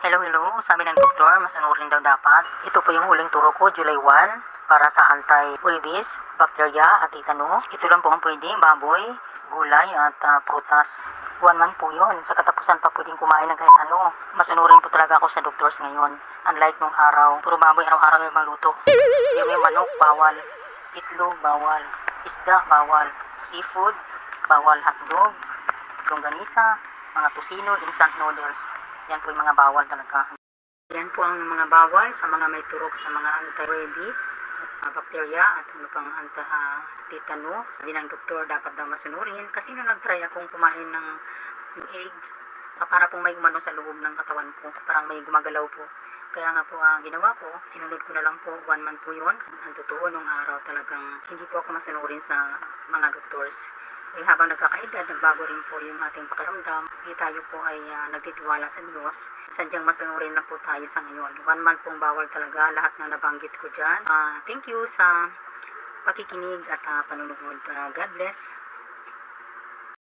Hello, hello. Sabi ng doktor, masunurin daw dapat. Ito po yung huling turo ko, July 1, para sa anti-rabies, bacteria at tetano. Ito lang po ang pwede, baboy, gulay at prutas. 1 month po yun. Sa katapusan pa pwedeng kumain ng kahit ano. Masunurin po talaga ako sa doctors ngayon. Unlike nung araw, puro baboy araw-araw yung maluto. Yung may manok, bawal. Itlog, bawal. Isda, bawal. Seafood, bawal. Hotdog, longganisa, mga tosino, instant noodles. Yan po yung mga bawal talaga. Yan po ang mga bawal sa mga may turok sa mga anti-rabies at bacteria at ano pang anti-tetano. Sabi ng doktor, dapat daw masunurin kasi nung nag-try akong kumain ng egg, para pong may umano sa loob ng katawan ko. Parang may gumagalaw po. Kaya nga po ginawa ko, sinunod ko na lang po, 1 month po yun. Ang totoo nung araw talagang hindi po ako masunurin sa mga doctors. Eh, habang nagkakaedad, nagbago rin po yung ating pakiramdam. Tayo po ay nagtitiwala sa Diyos. Sadyang masunurin na po tayo sa ngayon. 1 month pong bawal talaga, lahat na nabanggit ko dyan. Thank you sa pakikinig at panunood. God bless.